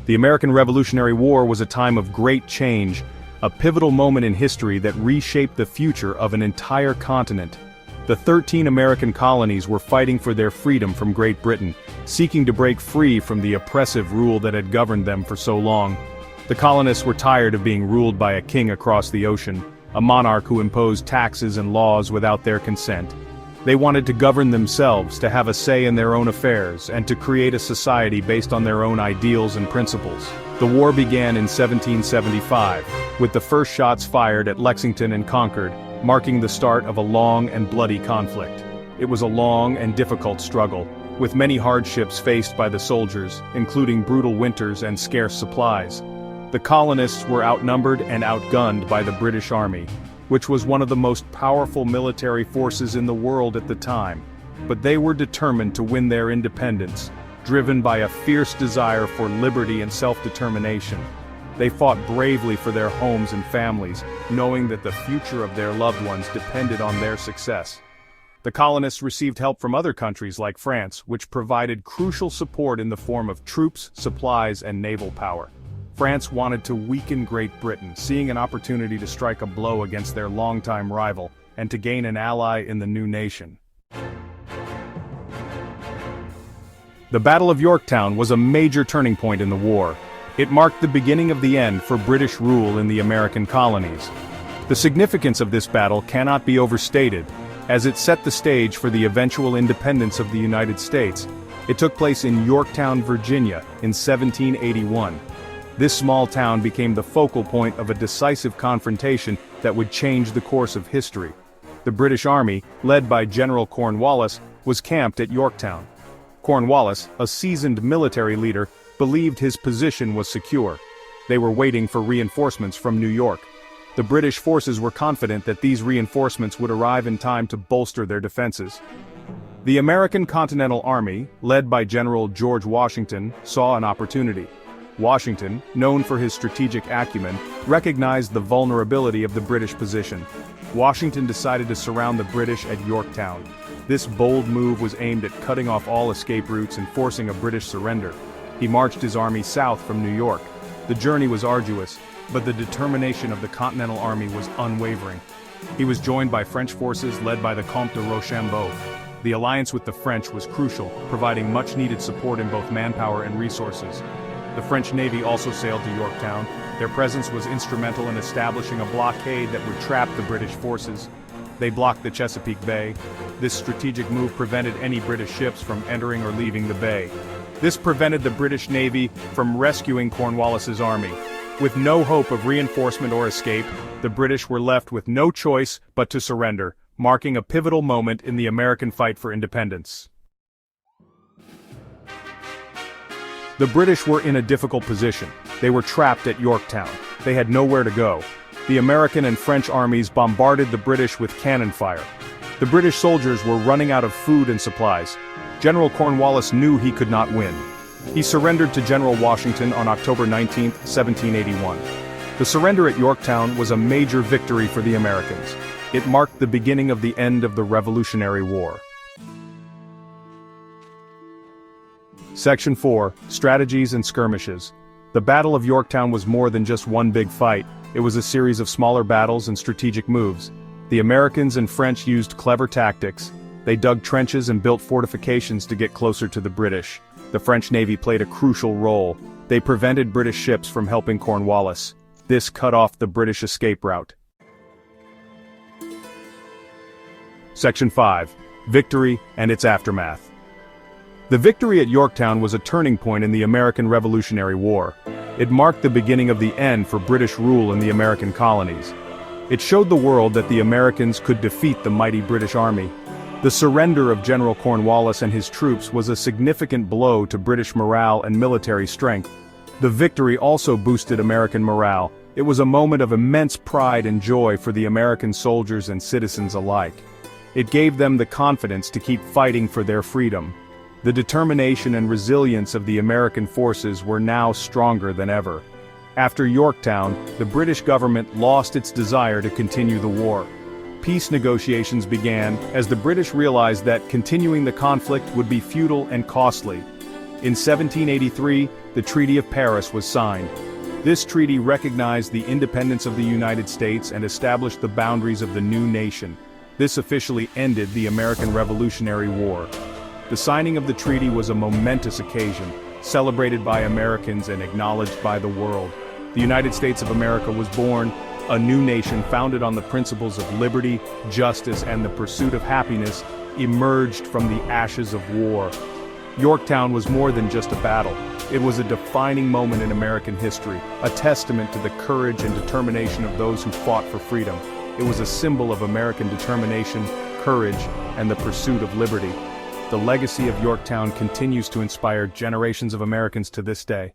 The American Revolutionary War was a time of great change, a pivotal moment in history that reshaped the future of an entire continent. The 13 American colonies were fighting for their freedom from Great Britain, seeking to break free from the oppressive rule that had governed them for so long. The colonists were tired of being ruled by a king across the ocean, a monarch who imposed taxes and laws without their consent. They wanted to govern themselves, to have a say in their own affairs, and to create a society based on their own ideals and principles. The war began in 1775, with the first shots fired at Lexington and Concord, marking the start of a long and bloody conflict. It was a long and difficult struggle, with many hardships faced by the soldiers, including brutal winters and scarce supplies. The colonists were outnumbered and outgunned by the British Army, which was one of the most powerful military forces in the world at the time. But they were determined to win their independence, driven by a fierce desire for liberty and self-determination. They fought bravely for their homes and families, knowing that the future of their loved ones depended on their success. The colonists received help from other countries like France, which provided crucial support in the form of troops, supplies, and naval power. France wanted to weaken Great Britain, seeing an opportunity to strike a blow against their longtime rival, and to gain an ally in the new nation. The Battle of Yorktown was a major turning point in the war. It marked the beginning of the end for British rule in the American colonies. The significance of this battle cannot be overstated, as it set the stage for the eventual independence of the United States. It took place in Yorktown, Virginia, in 1781. This small town became the focal point of a decisive confrontation that would change the course of history. The British Army, led by General Cornwallis, was camped at Yorktown. Cornwallis, a seasoned military leader, believed his position was secure. They were waiting for reinforcements from New York. The British forces were confident that these reinforcements would arrive in time to bolster their defenses. The American Continental Army, led by General George Washington, saw an opportunity. Washington, known for his strategic acumen, recognized the vulnerability of the British position. Washington decided to surround the British at Yorktown. This bold move was aimed at cutting off all escape routes and forcing a British surrender. He marched his army south from New York. The journey was arduous, but the determination of the Continental Army was unwavering. He was joined by French forces led by the Comte de Rochambeau. The alliance with the French was crucial, providing much-needed support in both manpower and resources. The French Navy also sailed to Yorktown. Their presence was instrumental in establishing a blockade that would trap the British forces. They blocked the Chesapeake Bay. This strategic move prevented any British ships from entering or leaving the bay. This prevented the British Navy from rescuing Cornwallis's army. With no hope of reinforcement or escape, the British were left with no choice but to surrender, marking a pivotal moment in the American fight for independence. The British were in a difficult position. They were trapped at Yorktown. They had nowhere to go. The American and French armies bombarded the British with cannon fire. The British soldiers were running out of food and supplies. General Cornwallis knew he could not win. He surrendered to General Washington on October 19, 1781. The surrender at Yorktown was a major victory for the Americans. It marked the beginning of the end of the Revolutionary War. Section 4. Strategies and Skirmishes. The Battle of Yorktown was more than just one big fight. It was a series of smaller battles and strategic moves. The Americans and French used clever tactics. They dug trenches and built fortifications to get closer to the British. The French Navy played a crucial role. They prevented British ships from helping Cornwallis. This cut off the British escape route. Section 5. Victory and its aftermath. The victory at Yorktown was a turning point in the American Revolutionary War. It marked the beginning of the end for British rule in the American colonies. It showed the world that the Americans could defeat the mighty British Army. The surrender of General Cornwallis and his troops was a significant blow to British morale and military strength. The victory also boosted American morale. It was a moment of immense pride and joy for the American soldiers and citizens alike. It gave them the confidence to keep fighting for their freedom. The determination and resilience of the American forces were now stronger than ever. After Yorktown, the British government lost its desire to continue the war. Peace negotiations began as the British realized that continuing the conflict would be futile and costly. In 1783, the Treaty of Paris was signed. This treaty recognized the independence of the United States and established the boundaries of the new nation. This officially ended the American Revolutionary War. The signing of the treaty was a momentous occasion, celebrated by Americans and acknowledged by the world. The United States of America was born, a new nation founded on the principles of liberty, justice, and the pursuit of happiness, emerged from the ashes of war. Yorktown was more than just a battle. It was a defining moment in American history, a testament to the courage and determination of those who fought for freedom. It was a symbol of American determination, courage, and the pursuit of liberty. The legacy of Yorktown continues to inspire generations of Americans to this day.